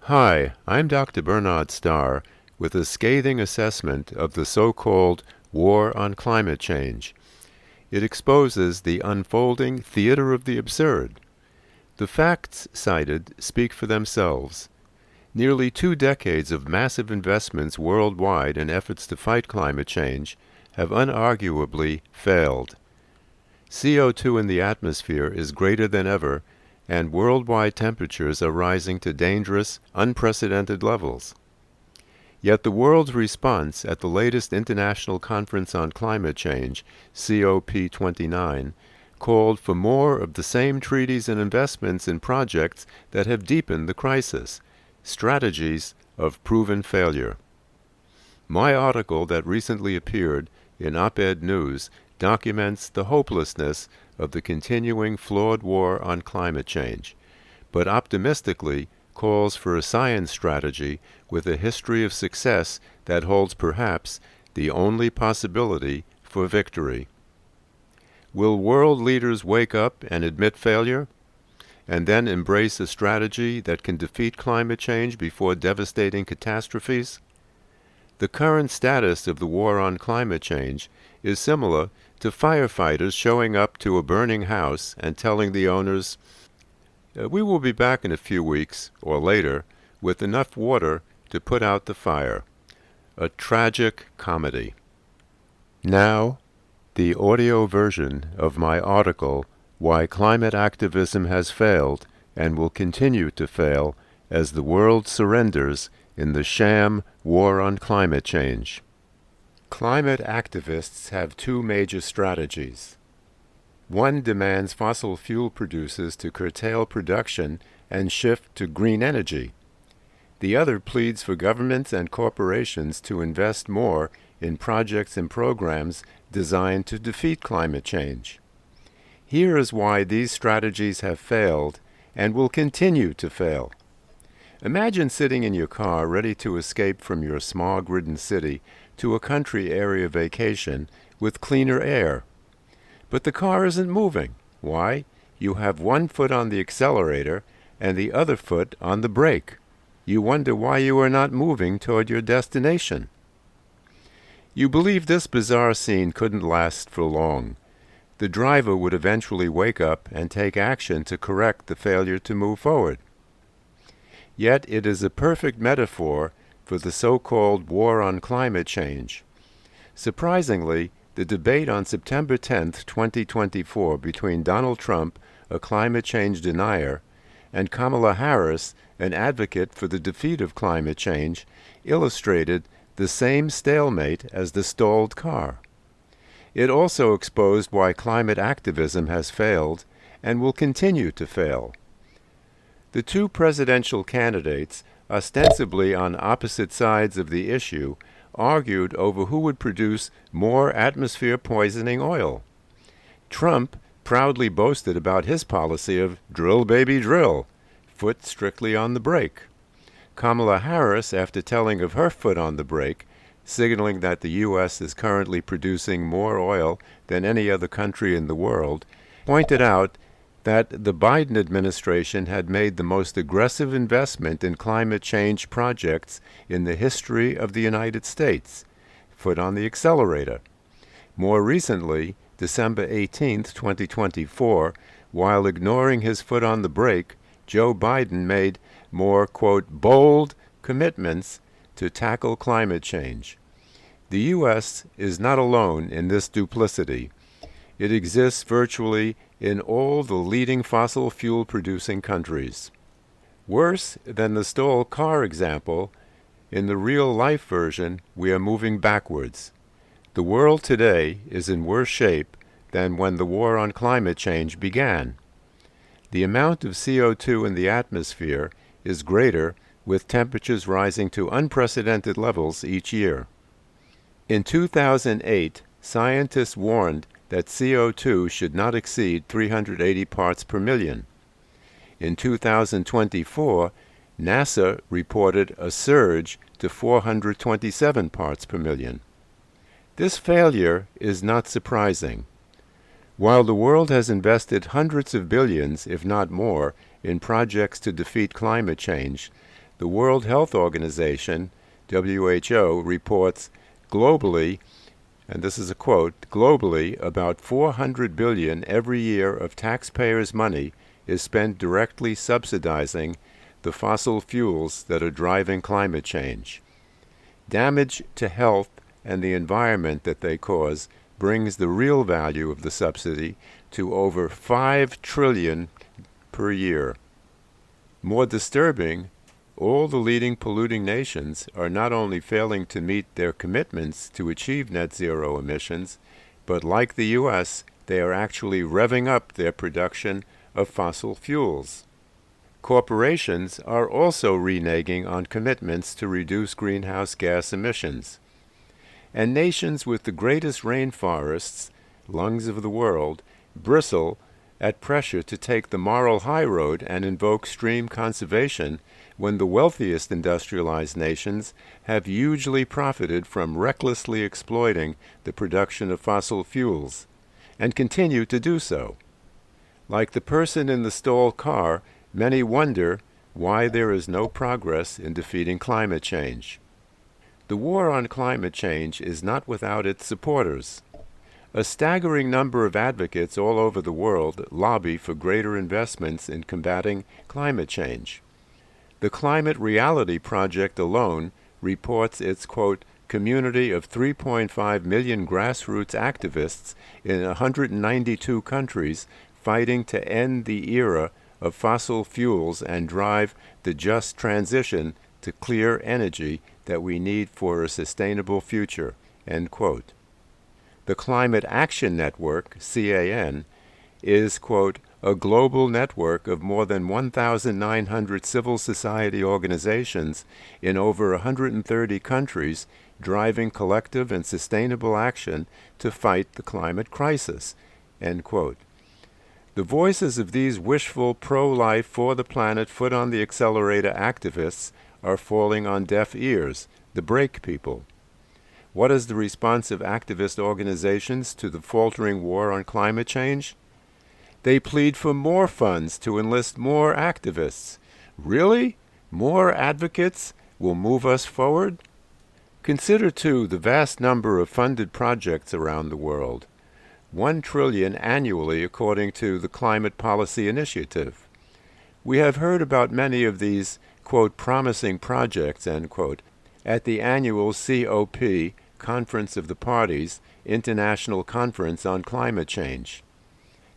Hi, I'm Dr. Bernard Starr with a scathing assessment of the so-called war on climate change. It exposes the unfolding theater of the absurd. The facts cited speak for themselves. Nearly 2 decades of massive investments worldwide in efforts to fight climate change have unarguably failed. CO2 in the atmosphere is greater than ever, and worldwide temperatures are rising to dangerous, unprecedented levels. Yet the world's response at the latest International Conference on Climate Change, COP29, called for more of the same treaties and investments in projects that have deepened the crisis, strategies of proven failure. My article that recently appeared in Op-Ed News documents the hopelessness of the continuing flawed war on climate change, but optimistically calls for a science strategy with a history of success that holds perhaps the only possibility for victory. Will world leaders wake up and admit failure, and then embrace a strategy that can defeat climate change before devastating catastrophes? The current status of the war on climate change is similar to firefighters showing up to a burning house and telling the owners, "We will be back in a few weeks or later with enough water to put out the fire." A tragic comedy. Now, the audio version of my article, Why Climate Activism Has Failed and Will Continue to Fail as the World Surrenders in the Sham War on Climate Change. Climate activists have 2 major strategies. One demands fossil fuel producers to curtail production and shift to green energy. The other pleads for governments and corporations to invest more in projects and programs designed to defeat climate change. Here is why these strategies have failed and will continue to fail. Imagine sitting in your car ready to escape from your smog-ridden city to a country area vacation with cleaner air. But the car isn't moving. Why? You have one foot on the accelerator and the other foot on the brake. You wonder why you are not moving toward your destination. You believe this bizarre scene couldn't last for long. The driver would eventually wake up and take action to correct the failure to move forward. Yet it is a perfect metaphor for the so-called war on climate change. Surprisingly, the debate on September 10, 2024, between Donald Trump, a climate change denier, and Kamala Harris, an advocate for the defeat of climate change, illustrated the same stalemate as the stalled car. It also exposed why climate activism has failed and will continue to fail. The 2 presidential candidates, ostensibly on opposite sides of the issue, argued over who would produce more atmosphere-poisoning oil. Trump proudly boasted about his policy of drill baby drill, foot strictly on the brake. Kamala Harris, after telling of her foot on the brake, signaling that the U.S. is currently producing more oil than any other country in the world, pointed out that the Biden administration had made the most aggressive investment in climate change projects in the history of the United States, foot on the accelerator. More recently, December 18, 2024, while ignoring his foot on the brake, Joe Biden made more, quote, bold commitments to tackle climate change. The U.S. is not alone in this duplicity. It exists virtually in all the leading fossil fuel producing countries. Worse than the stalled car example, in the real-life version, we are moving backwards. The world today is in worse shape than when the war on climate change began. The amount of CO2 in the atmosphere is greater, with temperatures rising to unprecedented levels each year. In 2008, scientists warned that CO2 should not exceed 380 parts per million. In 2024, NASA reported a surge to 427 parts per million. This failure is not surprising. While the world has invested hundreds of billions, if not more, in projects to defeat climate change, The World Health Organization, WHO, reports globally, and this is a quote, globally about $400 billion every year of taxpayers' money is spent directly subsidizing the fossil fuels that are driving climate change. Damage to health and the environment that they cause brings the real value of the subsidy to over $5 trillion per year. More disturbing, all the leading polluting nations are not only failing to meet their commitments to achieve net zero emissions, but like the U.S., they are actually revving up their production of fossil fuels. Corporations are also reneging on commitments to reduce greenhouse gas emissions. And nations with the greatest rainforests, lungs of the world, bristle at pressure to take the moral high road and invoke stream conservation when the wealthiest industrialized nations have hugely profited from recklessly exploiting the production of fossil fuels, and continue to do so. Like the person in the stalled car, many wonder why there is no progress in defeating climate change. The war on climate change is not without its supporters. A staggering number of advocates all over the world lobby for greater investments in combating climate change. The Climate Reality Project alone reports its, quote, community of 3.5 million grassroots activists in 192 countries fighting to end the era of fossil fuels and drive the just transition to clear energy that we need for a sustainable future, end quote. The Climate Action Network, CAN, is, quote, a global network of more than 1,900 civil society organizations in over 130 countries driving collective and sustainable action to fight the climate crisis, end quote. The voices of these wishful, pro-life, for-the-planet, foot-on-the-accelerator activists are falling on deaf ears, the break people. What is the response of activist organizations to the faltering war on climate change? They plead for more funds to enlist more activists. Really? More advocates will move us forward? Consider, too, the vast number of funded projects around the world. 1 trillion annually according to the Climate Policy Initiative. We have heard about many of these, quote, promising projects, end quote, at the annual COP, Conference of the Parties, International Conference on Climate Change.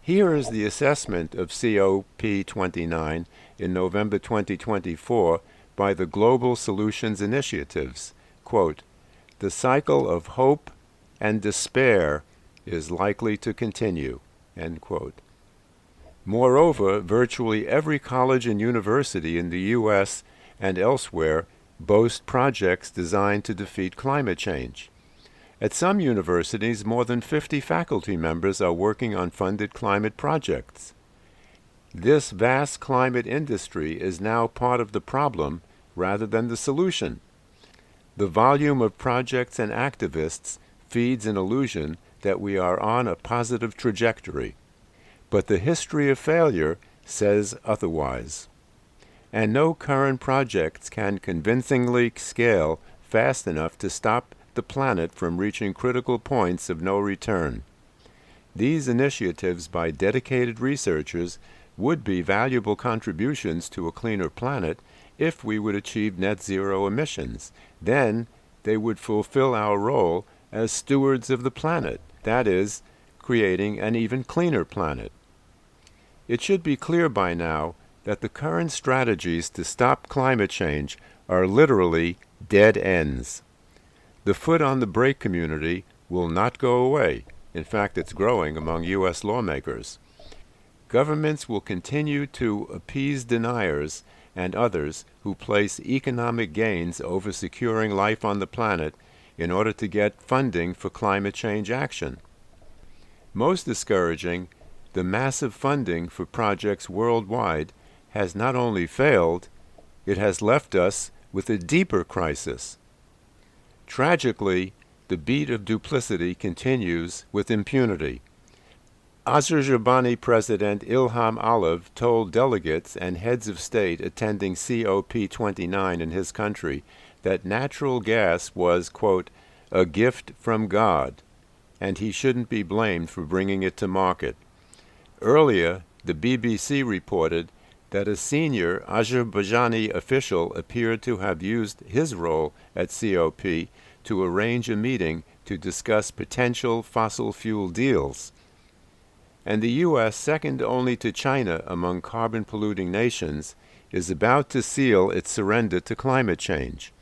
Here is the assessment of COP29 in November 2024 by the Global Solutions Initiatives. Quote, the cycle of hope and despair is likely to continue, end quote. Moreover, virtually every college and university in the U.S. and elsewhere boast projects designed to defeat climate change. At some universities, more than 50 faculty members are working on funded climate projects. This vast climate industry is now part of the problem rather than the solution. The volume of projects and activists feeds an illusion that we are on a positive trajectory, but the history of failure says otherwise. And no current projects can convincingly scale fast enough to stop the planet from reaching critical points of no return. These initiatives by dedicated researchers would be valuable contributions to a cleaner planet if we would achieve net zero emissions. Then they would fulfill our role as stewards of the planet, that is, creating an even cleaner planet. It should be clear by now that the current strategies to stop climate change are literally dead ends. The foot on the brake community will not go away. In fact, it's growing among U.S. lawmakers. Governments will continue to appease deniers and others who place economic gains over securing life on the planet in order to get funding for climate change action. Most discouraging, the massive funding for projects worldwide has not only failed, it has left us with a deeper crisis. Tragically, the beat of duplicity continues with impunity. Azerbaijani President Ilham Aliyev told delegates and heads of state attending COP29 in his country that natural gas was, quote, a gift from God, and he shouldn't be blamed for bringing it to market. Earlier, the BBC reported that a senior Azerbaijani official appeared to have used his role at COP to arrange a meeting to discuss potential fossil fuel deals. And the U.S., second only to China among carbon-polluting nations, is about to seal its surrender to climate change.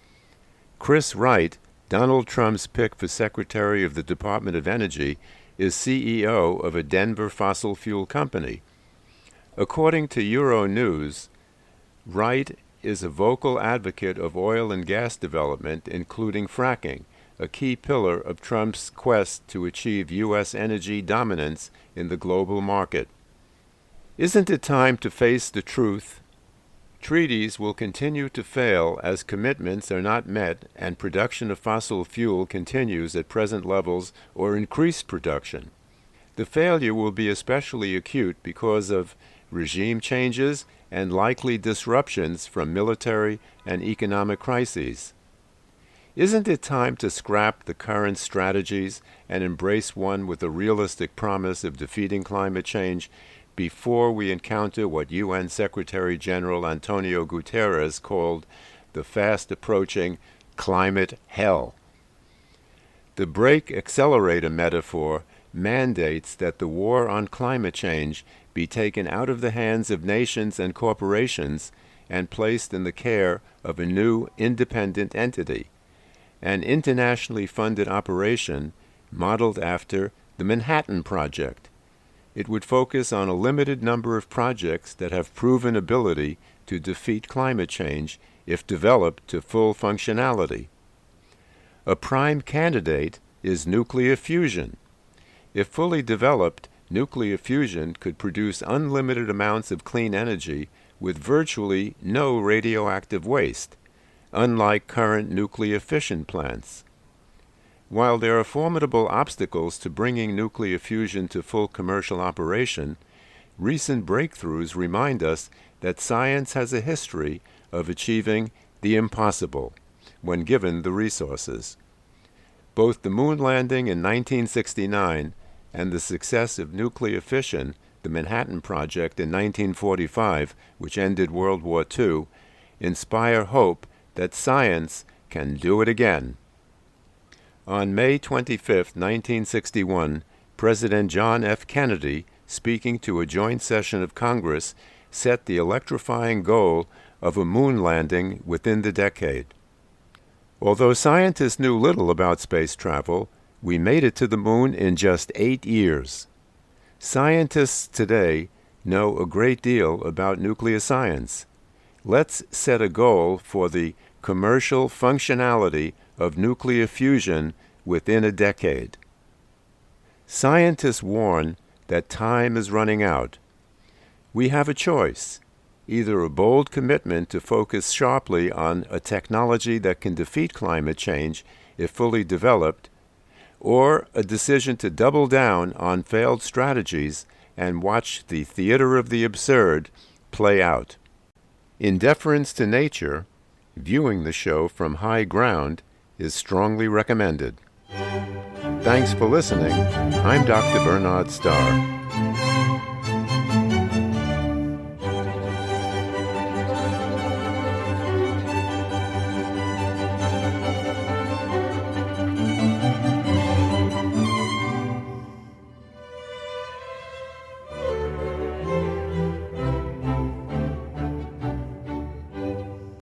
Chris Wright, Donald Trump's pick for Secretary of the Department of Energy, is CEO of a Denver fossil fuel company. According to Euronews, Wright is a vocal advocate of oil and gas development, including fracking, a key pillar of Trump's quest to achieve U.S. energy dominance in the global market. Isn't it time to face the truth? Treaties will continue to fail as commitments are not met and production of fossil fuel continues at present levels or increased production. The failure will be especially acute because of regime changes and likely disruptions from military and economic crises. Isn't it time to scrap the current strategies and embrace one with a realistic promise of defeating climate change before we encounter what UN Secretary General Antonio Guterres called the fast-approaching climate hell? The brake accelerator metaphor mandates that the war on climate change be taken out of the hands of nations and corporations and placed in the care of a new independent entity, an internationally funded operation modeled after the Manhattan Project. It would focus on a limited number of projects that have proven ability to defeat climate change if developed to full functionality. A prime candidate is nuclear fusion. If fully developed, nuclear fusion could produce unlimited amounts of clean energy with virtually no radioactive waste, unlike current nuclear fission plants. While there are formidable obstacles to bringing nuclear fusion to full commercial operation, recent breakthroughs remind us that science has a history of achieving the impossible when given the resources. Both the moon landing in 1969 and the success of nuclear fission, the Manhattan Project in 1945, which ended World War II, inspire hope that science can do it again. On May 25, 1961, President John F. Kennedy, speaking to a joint session of Congress, set the electrifying goal of a moon landing within the decade. Although scientists knew little about space travel, we made it to the moon in just 8 years. Scientists today know a great deal about nuclear science. Let's set a goal for the commercial functionality of nuclear fusion within a decade. Scientists warn that time is running out. We have a choice, either a bold commitment to focus sharply on a technology that can defeat climate change if fully developed, or a decision to double down on failed strategies and watch the theater of the absurd play out. In deference to nature, viewing the show from high ground is strongly recommended. Thanks for listening. I'm Dr. Bernard Starr.